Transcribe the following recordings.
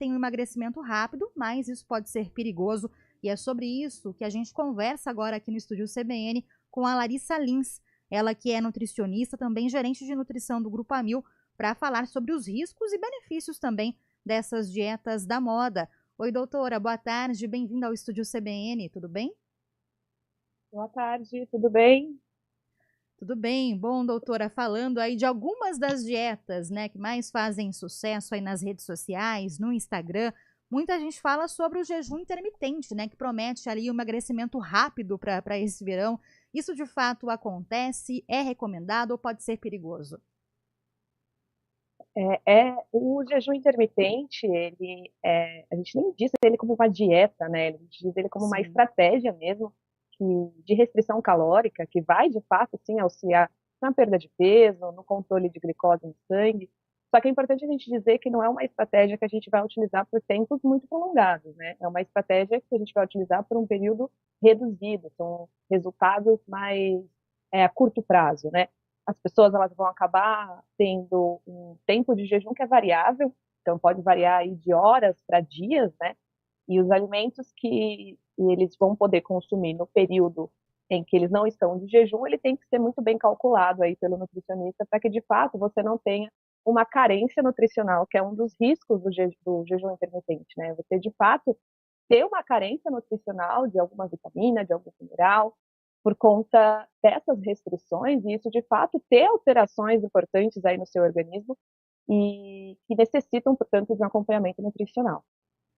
tem um emagrecimento rápido, mas isso pode ser perigoso. E é sobre isso que a gente conversa agora aqui no Estúdio CBN com a Larissa Lins, ela que é nutricionista, também gerente de nutrição do Grupo Amil, para falar sobre os riscos e benefícios também dessas dietas da moda. Oi, doutora, boa tarde, bem-vinda ao Estúdio CBN, tudo bem? Boa tarde, tudo bem? Tudo bem. Bom, doutora, falando aí de algumas das dietas, né, que mais fazem sucesso aí nas redes sociais, no Instagram, muita gente fala sobre o jejum intermitente, né, que promete ali um emagrecimento rápido para esse verão. Isso de fato acontece? É recomendado ou pode ser perigoso? O jejum intermitente, a gente nem diz ele como uma dieta, né? A gente diz ele como uma Sim. estratégia mesmo de restrição calórica, que vai, de fato, sim, auxiliar na perda de peso, no controle de glicose no sangue. Só que é importante a gente dizer que não é uma estratégia que a gente vai utilizar por tempos muito prolongados, né? É uma estratégia que a gente vai utilizar por um período reduzido, são resultados mais a curto prazo, né? As pessoas elas vão acabar tendo um tempo de jejum que é variável, então pode variar aí de horas para dias, né? E os alimentos que eles vão poder consumir no período em que eles não estão de jejum, ele tem que ser muito bem calculado aí pelo nutricionista para que de fato você não tenha uma carência nutricional, que é um dos riscos do jejum intermitente, né? Você de fato ter uma carência nutricional de alguma vitamina, de algum mineral, por conta dessas restrições, e isso de fato ter alterações importantes aí no seu organismo e que necessitam, portanto, de um acompanhamento nutricional.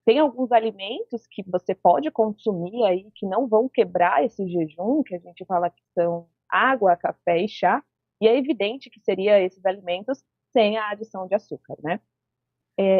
Tem alguns alimentos que você pode consumir aí que não vão quebrar esse jejum, que a gente fala que são água, café e chá, e é evidente que seria esses alimentos sem a adição de açúcar, né?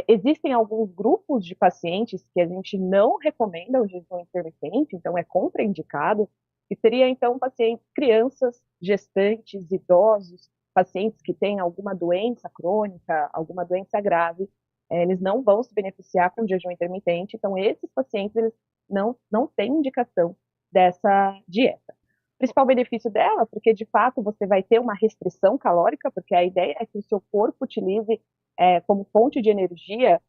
Existem alguns grupos de pacientes que a gente não recomenda o jejum intermitente, então é contraindicado, que seria então pacientes, crianças, gestantes, idosos, pacientes que têm alguma doença crônica, alguma doença grave, eles não vão se beneficiar com o jejum intermitente, então esses pacientes eles não têm indicação dessa dieta. O principal benefício dela, porque de fato você vai ter uma restrição calórica, porque a ideia é que o seu corpo utilize como fonte de energia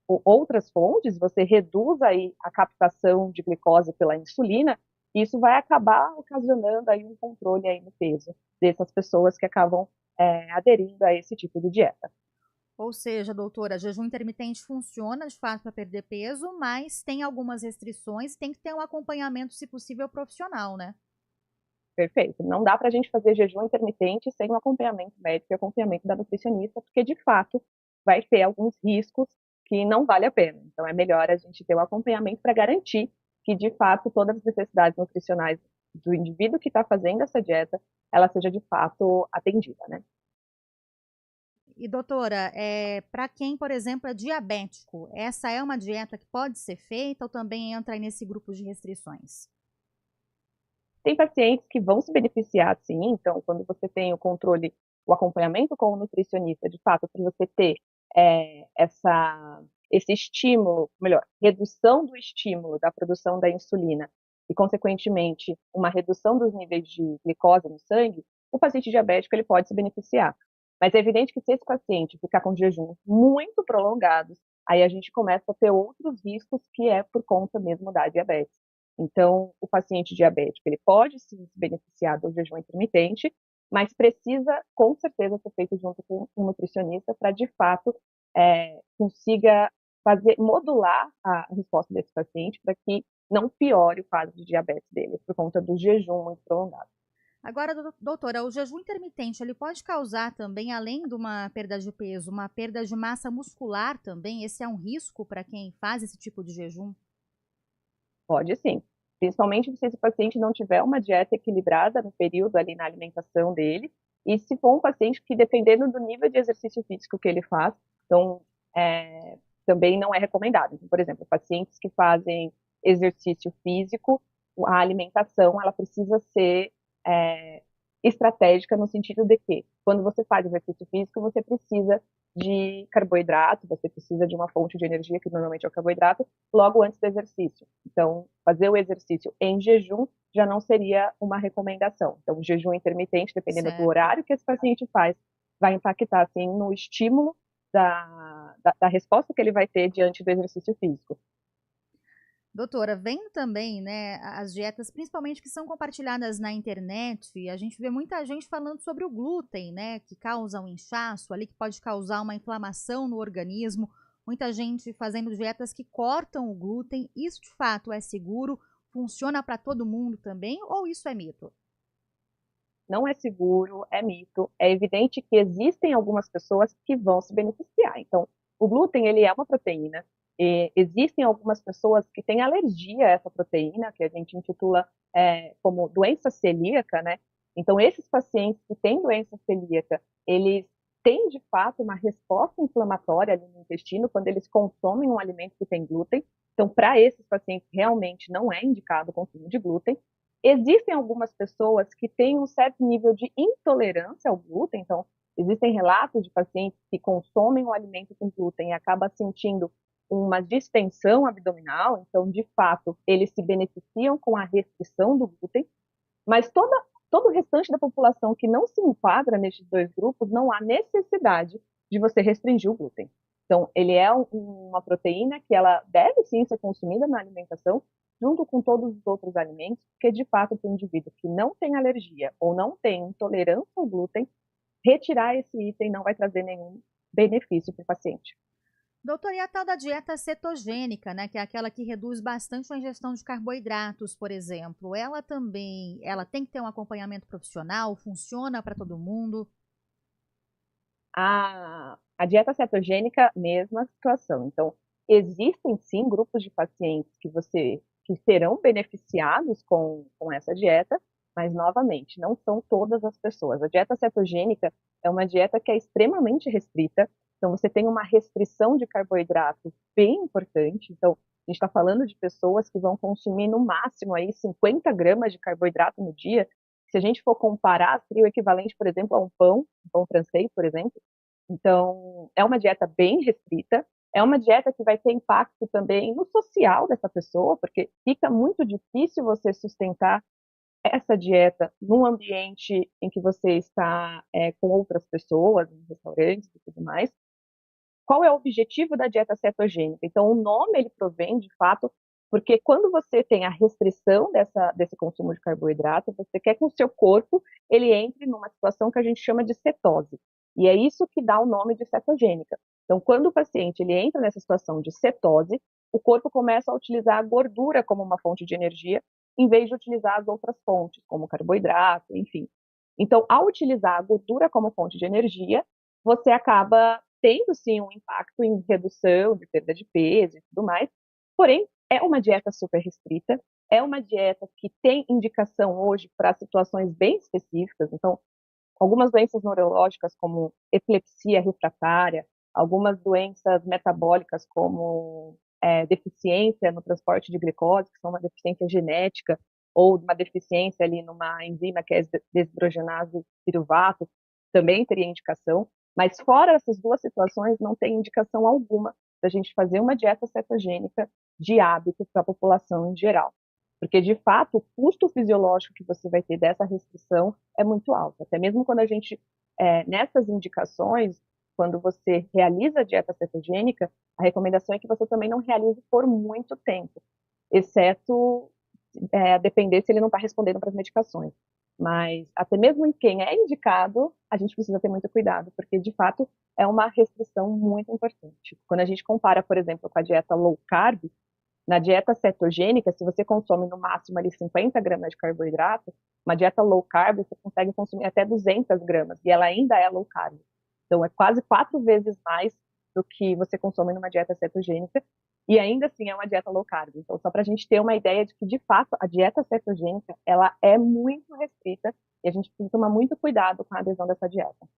outras fontes, você reduz aí a captação de glicose pela insulina, e isso vai acabar ocasionando aí um controle aí no peso dessas pessoas que acabam aderindo a esse tipo de dieta. Ou seja, doutora, jejum intermitente funciona de fato para perder peso, mas tem algumas restrições, tem que ter um acompanhamento, se possível, profissional, né? Perfeito. Não dá para a gente fazer jejum intermitente sem o acompanhamento médico e acompanhamento da nutricionista, porque de fato vai ter alguns riscos que não vale a pena. Então é melhor a gente ter o acompanhamento para garantir que de fato todas as necessidades nutricionais do indivíduo que está fazendo essa dieta, ela seja de fato atendida, né? E doutora, para quem, por exemplo, é diabético, essa é uma dieta que pode ser feita ou também entra aí nesse grupo de restrições? Tem pacientes que vão se beneficiar, sim. Então, quando você tem o controle, o acompanhamento com o nutricionista, de fato, para você ter esse estímulo, melhor, redução do estímulo da produção da insulina e, consequentemente, uma redução dos níveis de glicose no sangue, o paciente diabético ele pode se beneficiar. Mas é evidente que se esse paciente ficar com jejuns muito prolongados, aí a gente começa a ter outros riscos que é por conta mesmo da diabetes. Então, o paciente diabético, ele pode sim se beneficiar do jejum intermitente, mas precisa, com certeza, ser feito junto com um nutricionista para, de fato, consiga modular a resposta desse paciente para que não piore o quadro de diabetes dele, por conta do jejum muito prolongado. Agora, doutora, o jejum intermitente, ele pode causar também, além de uma perda de peso, uma perda de massa muscular também? Esse é um risco para quem faz esse tipo de jejum? Pode sim, principalmente se esse paciente não tiver uma dieta equilibrada no período ali na alimentação dele, e se for um paciente que, dependendo do nível de exercício físico que ele faz, então também não é recomendado. Então, por exemplo, pacientes que fazem exercício físico, a alimentação ela precisa ser é, estratégica no sentido de que, quando você faz exercício físico, você precisa de carboidrato, você precisa de uma fonte de energia, que normalmente é o carboidrato, logo antes do exercício. Então, fazer o exercício em jejum já não seria uma recomendação. Então, o jejum intermitente, dependendo do Certo. horário que esse paciente faz, vai impactar, sim, no estímulo da resposta que ele vai ter diante do exercício físico. Doutora, vendo também, né, as dietas, principalmente que são compartilhadas na internet, a gente vê muita gente falando sobre o glúten, né, que causa um inchaço ali, que pode causar uma inflamação no organismo. Muita gente fazendo dietas que cortam o glúten. Isso de fato é seguro? Funciona para todo mundo também? Ou isso é mito? Não é seguro, é mito. É evidente que existem algumas pessoas que vão se beneficiar. Então, o glúten, ele é uma proteína. E existem algumas pessoas que têm alergia a essa proteína, que a gente intitula como doença celíaca, né? Então, esses pacientes que têm doença celíaca, eles têm, de fato, uma resposta inflamatória ali no intestino quando eles consomem um alimento que tem glúten. Então, para esses pacientes, realmente não é indicado o consumo de glúten. Existem algumas pessoas que têm um certo nível de intolerância ao glúten, então existem relatos de pacientes que consomem o alimento com glúten e acabam sentindo uma distensão abdominal, então de fato eles se beneficiam com a restrição do glúten, mas todo o restante da população que não se enquadra nesses dois grupos, não há necessidade de você restringir o glúten. Então, ele é uma proteína que ela deve sim ser consumida na alimentação, junto com todos os outros alimentos, porque de fato para o indivíduo que não tem alergia ou não tem intolerância ao glúten, retirar esse item não vai trazer nenhum benefício para o paciente. Doutor, e a tal da dieta cetogênica, né, que é aquela que reduz bastante a ingestão de carboidratos, por exemplo, ela tem que ter um acompanhamento profissional? Funciona para todo mundo? A dieta cetogênica, mesma situação. Então, existem sim grupos de pacientes que serão beneficiados com essa dieta, mas novamente, não são todas as pessoas. A dieta cetogênica é uma dieta que é extremamente restrita, então você tem uma restrição de carboidrato bem importante. Então, a gente está falando de pessoas que vão consumir no máximo aí 50 gramas de carboidrato no dia. Se a gente for comparar, seria o equivalente, por exemplo, a um pão francês, por exemplo. Então, é uma dieta bem restrita, é uma dieta que vai ter impacto também no social dessa pessoa, porque fica muito difícil você sustentar essa dieta num ambiente em que você está com outras pessoas, em restaurantes e tudo mais. Qual é o objetivo da dieta cetogênica? Então, o nome ele provém, de fato, porque quando você tem a restrição desse consumo de carboidrato, você quer que o seu corpo ele entre numa situação que a gente chama de cetose. E é isso que dá o nome de cetogênica. Então, quando o paciente ele entra nessa situação de cetose, o corpo começa a utilizar a gordura como uma fonte de energia, em vez de utilizar as outras fontes, como carboidrato, enfim. Então, ao utilizar a gordura como fonte de energia, você acaba tendo sim um impacto em redução de perda de peso e tudo mais, porém é uma dieta super restrita, é uma dieta que tem indicação hoje para situações bem específicas, então algumas doenças neurológicas como epilepsia refratária, algumas doenças metabólicas como deficiência no transporte de glicose, que são uma deficiência genética, ou uma deficiência ali numa enzima que é desidrogenase piruvato, também teria indicação. Mas fora essas duas situações, não tem indicação alguma da gente fazer uma dieta cetogênica de hábito para a população em geral. Porque, de fato, o custo fisiológico que você vai ter dessa restrição é muito alto. Até mesmo quando a gente, nessas indicações, quando você realiza a dieta cetogênica, a recomendação é que você também não realize por muito tempo, exceto depender se ele não está respondendo para as medicações. Mas até mesmo em quem é indicado, a gente precisa ter muito cuidado, porque de fato é uma restrição muito importante. Quando a gente compara, por exemplo, com a dieta low carb, na dieta cetogênica, se você consome no máximo ali 50 gramas de carboidrato, uma dieta low carb você consegue consumir até 200 gramas, e ela ainda é low carb. Então é quase 4 vezes mais do que você consome numa dieta cetogênica, e ainda assim é uma dieta low carb. Então, só para a gente ter uma ideia de que, de fato, a dieta cetogênica, ela é muito restrita e a gente precisa tomar muito cuidado com a adesão dessa dieta.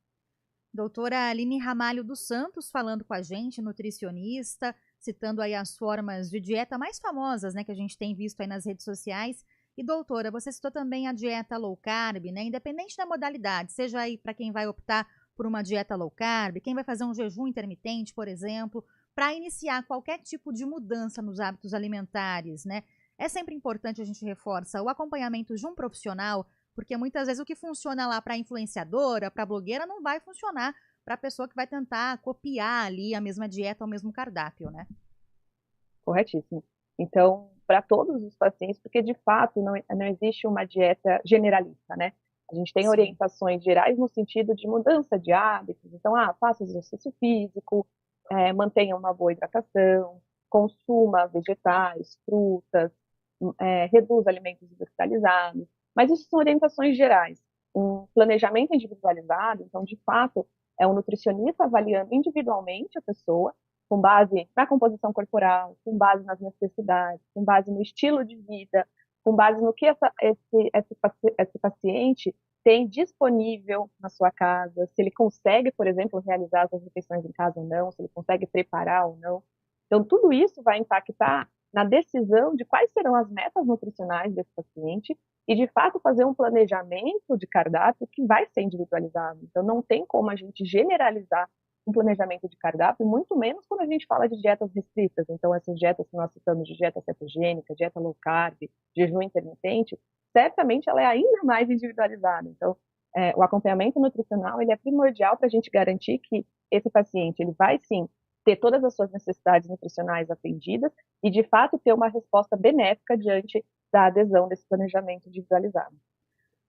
Doutora Aline Ramalho dos Santos falando com a gente, nutricionista, citando aí as formas de dieta mais famosas, né, que a gente tem visto aí nas redes sociais. E doutora, você citou também a dieta low carb, né, independente da modalidade, seja aí para quem vai optar por uma dieta low carb, quem vai fazer um jejum intermitente, por exemplo, para iniciar qualquer tipo de mudança nos hábitos alimentares, né? É sempre importante, a gente reforça, o acompanhamento de um profissional, porque muitas vezes o que funciona lá para influenciadora, para blogueira, não vai funcionar para a pessoa que vai tentar copiar ali a mesma dieta, o mesmo cardápio, né? Corretíssimo. Então, para todos os pacientes, porque de fato não existe uma dieta generalista, né? A gente tem Sim. orientações gerais no sentido de mudança de hábitos. Então, faça exercício físico, mantenha uma boa hidratação, consuma vegetais, frutas, reduza alimentos industrializados. Mas isso são orientações gerais. Um planejamento individualizado, então, de fato, é um nutricionista avaliando individualmente a pessoa, com base na composição corporal, com base nas necessidades, com base no estilo de vida, com base no que esse paciente tem disponível na sua casa, se ele consegue, por exemplo, realizar as refeições em casa ou não, se ele consegue preparar ou não. Então, tudo isso vai impactar na decisão de quais serão as metas nutricionais desse paciente e, de fato, fazer um planejamento de cardápio que vai ser individualizado. Então, não tem como a gente generalizar um planejamento de cardápio, muito menos quando a gente fala de dietas restritas. Então, essas dietas que nós citamos de dieta cetogênica, dieta low carb, jejum intermitente, certamente ela é ainda mais individualizada. Então, o acompanhamento nutricional ele é primordial para a gente garantir que esse paciente ele vai sim ter todas as suas necessidades nutricionais atendidas e, de fato, ter uma resposta benéfica diante da adesão desse planejamento individualizado.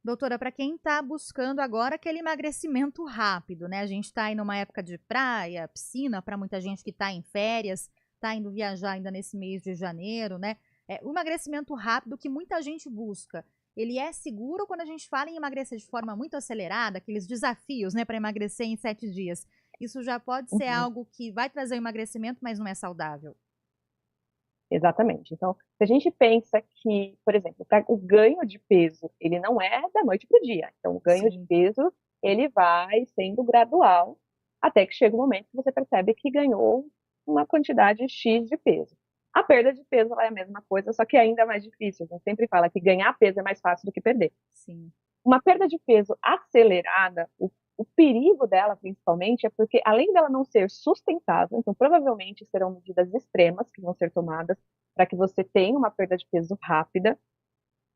Doutora, para quem está buscando agora aquele emagrecimento rápido, né? A gente está aí numa época de praia, piscina, para muita gente que está em férias, está indo viajar ainda nesse mês de janeiro, né? O emagrecimento rápido que muita gente busca, ele é seguro quando a gente fala em emagrecer de forma muito acelerada, aqueles desafios, né, para emagrecer em 7 dias. Isso já pode ser algo que vai trazer o emagrecimento, mas não é saudável. Exatamente. Então, se a gente pensa que, por exemplo, o ganho de peso, ele não é da noite para o dia. Então, o ganho de Sim. peso, ele vai sendo gradual, até que chega um momento que você percebe que ganhou uma quantidade X de peso. A perda de peso é a mesma coisa, só que ainda mais difícil. A gente sempre fala que ganhar peso é mais fácil do que perder. Sim. Uma perda de peso acelerada, o perigo dela, principalmente, é porque, além dela não ser sustentável, então provavelmente serão medidas extremas que vão ser tomadas para que você tenha uma perda de peso rápida.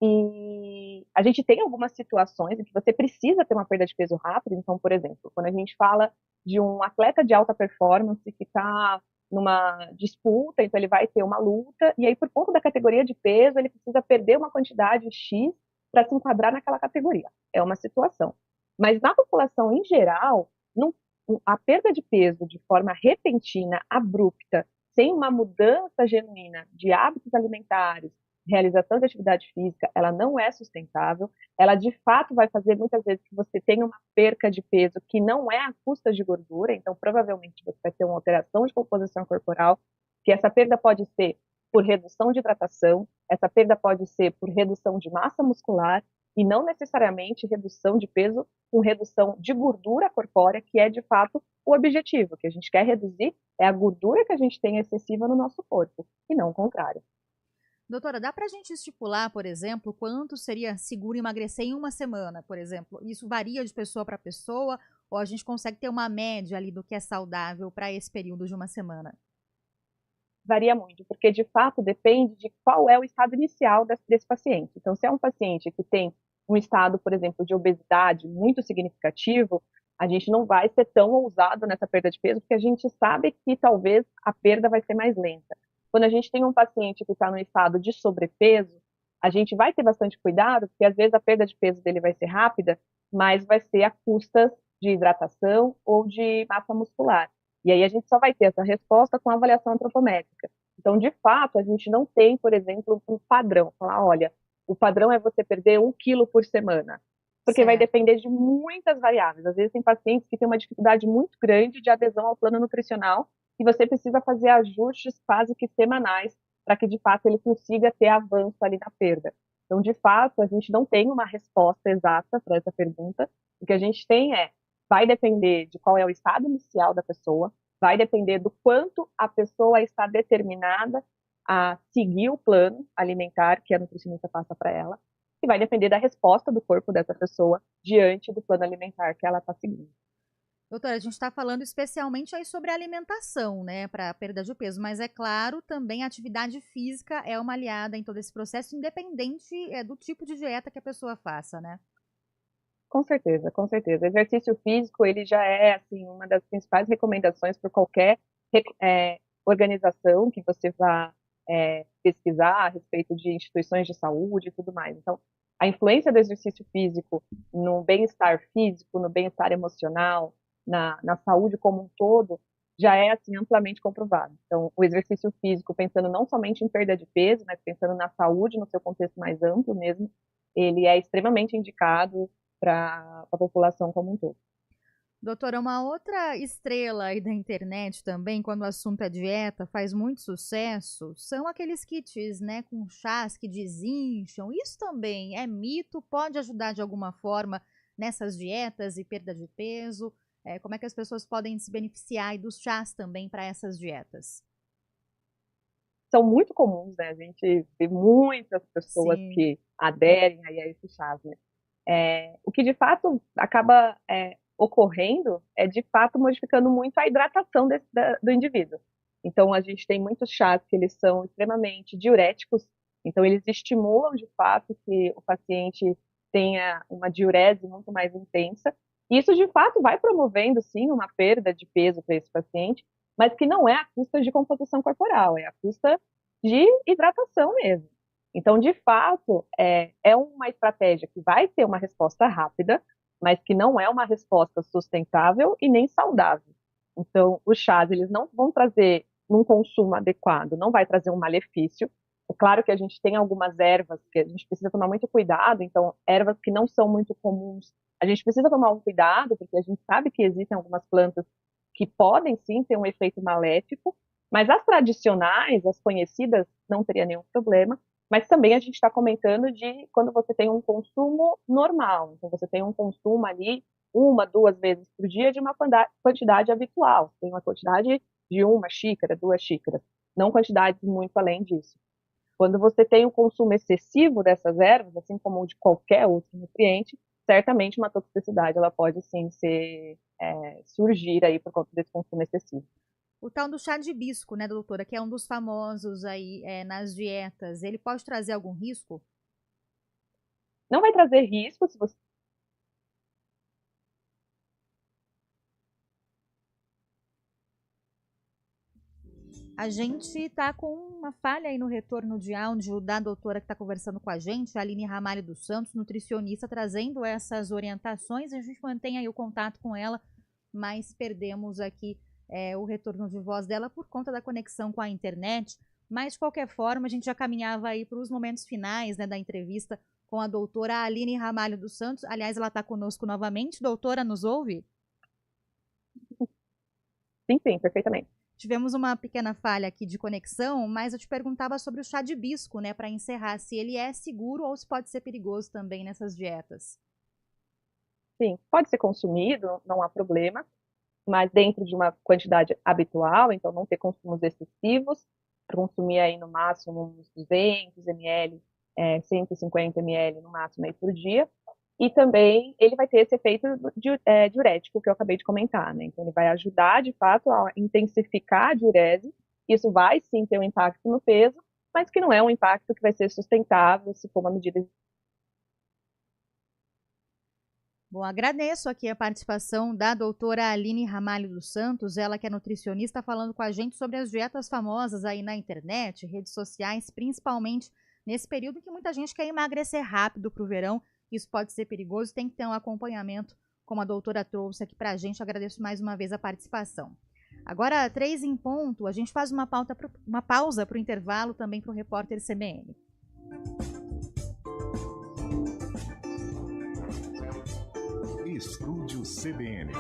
E a gente tem algumas situações em que você precisa ter uma perda de peso rápida. Então, por exemplo, quando a gente fala de um atleta de alta performance que está numa disputa, então ele vai ter uma luta, e aí, por conta da categoria de peso, ele precisa perder uma quantidade X para se enquadrar naquela categoria. É uma situação. Mas na população em geral, a perda de peso de forma repentina, abrupta, sem uma mudança genuína de hábitos alimentares, realização de atividade física, ela não é sustentável. Ela, de fato, vai fazer muitas vezes que você tenha uma perca de peso que não é à custa de gordura, então provavelmente você vai ter uma alteração de composição corporal, que essa perda pode ser por redução de hidratação, essa perda pode ser por redução de massa muscular e não necessariamente redução de peso com redução de gordura corpórea, que é, de fato, o objetivo. O que a gente quer reduzir é a gordura que a gente tem excessiva no nosso corpo, e não o contrário. Doutora, dá para a gente estipular, por exemplo, quanto seria seguro emagrecer em uma semana, por exemplo? Isso varia de pessoa para pessoa ou a gente consegue ter uma média ali do que é saudável para esse período de uma semana? Varia muito, porque de fato depende de qual é o estado inicial desse paciente. Então, se é um paciente que tem um estado, por exemplo, de obesidade muito significativo, a gente não vai ser tão ousado nessa perda de peso, porque a gente sabe que talvez a perda vai ser mais lenta. Quando a gente tem um paciente que está no estado de sobrepeso, a gente vai ter bastante cuidado, porque às vezes a perda de peso dele vai ser rápida, mas vai ser a custas de hidratação ou de massa muscular. E aí a gente só vai ter essa resposta com a avaliação antropométrica. Então, de fato, a gente não tem, por exemplo, um padrão. Falar, olha, o padrão é você perder 1 quilo por semana. Porque vai depender de muitas variáveis. Às vezes tem pacientes que têm uma dificuldade muito grande de adesão ao plano nutricional e você precisa fazer ajustes quase que semanais para que, de fato, ele consiga ter avanço ali na perda. Então, de fato, a gente não tem uma resposta exata para essa pergunta. O que a gente tem vai depender de qual é o estado inicial da pessoa, vai depender do quanto a pessoa está determinada a seguir o plano alimentar que a nutricionista passa para ela, e vai depender da resposta do corpo dessa pessoa diante do plano alimentar que ela está seguindo. Doutora, a gente está falando especialmente aí sobre alimentação, né, para perda de peso, mas é claro, também a atividade física é uma aliada em todo esse processo, independente do tipo de dieta que a pessoa faça, né? Com certeza, com certeza. Exercício físico, ele já é, assim, uma das principais recomendações por qualquer organização que você vá pesquisar a respeito de instituições de saúde e tudo mais. Então, a influência do exercício físico no bem-estar físico, no bem-estar emocional, na saúde como um todo, já é, assim, amplamente comprovado. Então, o exercício físico, pensando não somente em perda de peso, mas pensando na saúde no seu contexto mais amplo mesmo, ele é extremamente indicado para a população como um todo. Doutora, uma outra estrela aí da internet também, quando o assunto é dieta, faz muito sucesso, são aqueles kits, né, com chás que desincham. Isso também é mito? Pode ajudar de alguma forma nessas dietas e perda de peso? Como é que as pessoas podem se beneficiar aí dos chás também para essas dietas? São muito comuns, né? A gente vê muitas pessoas Sim, que aderem aí a esses chás, né? O que de fato acaba ocorrendo é de fato modificando muito a hidratação do indivíduo. Então a gente tem muitos chás que eles são extremamente diuréticos, então eles estimulam de fato que o paciente tenha uma diurese muito mais intensa. E isso de fato vai promovendo sim uma perda de peso para esse paciente, mas que não é à custa de composição corporal, é à custa de hidratação mesmo. Então, de fato, é uma estratégia que vai ter uma resposta rápida, mas que não é uma resposta sustentável e nem saudável. Então, os chás, eles não vão trazer num consumo adequado, não vai trazer um malefício. É claro que a gente tem algumas ervas que a gente precisa tomar muito cuidado, então, ervas que não são muito comuns, a gente precisa tomar um cuidado, porque a gente sabe que existem algumas plantas que podem sim ter um efeito maléfico, mas as tradicionais, as conhecidas, não teria nenhum problema. Mas também a gente está comentando de quando você tem um consumo normal. Então, você tem um consumo ali 1, 2 vezes por dia de uma quantidade habitual. Tem uma quantidade de 1 xícara, 2 xícaras, não quantidades muito além disso. Quando você tem um consumo excessivo dessas ervas, assim como de qualquer outro nutriente, certamente uma toxicidade ela pode sim surgir aí por conta desse consumo excessivo. o tal do chá de hibisco, né, doutora, que é um dos famosos aí nas dietas, ele pode trazer algum risco? Não vai trazer risco se você. A gente está com uma falha aí no retorno de áudio da doutora que está conversando com a gente, a Aline Ramalho dos Santos, nutricionista, trazendo essas orientações. A gente mantém aí o contato com ela, mas perdemos aqui o retorno de voz dela por conta da conexão com a internet. Mas, de qualquer forma, a gente já caminhava aí para os momentos finais, né, da entrevista com a doutora Aline Ramalho dos Santos. Aliás, ela está conosco novamente. Doutora, nos ouve? Sim, sim, perfeitamente. Tivemos uma pequena falha aqui de conexão, mas eu te perguntava sobre o chá de hibisco, né, para encerrar, se ele é seguro ou se pode ser perigoso também nessas dietas. Sim, pode ser consumido, não há problema, mas dentro de uma quantidade habitual, então não ter consumos excessivos, consumir aí no máximo uns 200 ml, 150 ml no máximo aí por dia, e também ele vai ter esse efeito diurético que eu acabei de comentar, né? Então ele vai ajudar de fato a intensificar a diurese, isso vai sim ter um impacto no peso, mas que não é um impacto que vai ser sustentável se for uma medida. Bom, agradeço aqui a participação da doutora Aline Ramalho dos Santos, ela que é nutricionista, falando com a gente sobre as dietas famosas aí na internet, redes sociais, principalmente nesse período em que muita gente quer emagrecer rápido para o verão. Isso pode ser perigoso, tem que ter um acompanhamento, como a doutora trouxe aqui para a gente. Agradeço mais uma vez a participação. Agora, 3 em ponto, a gente faz uma pausa para o intervalo também para o repórter CBN. Estúdio CBN.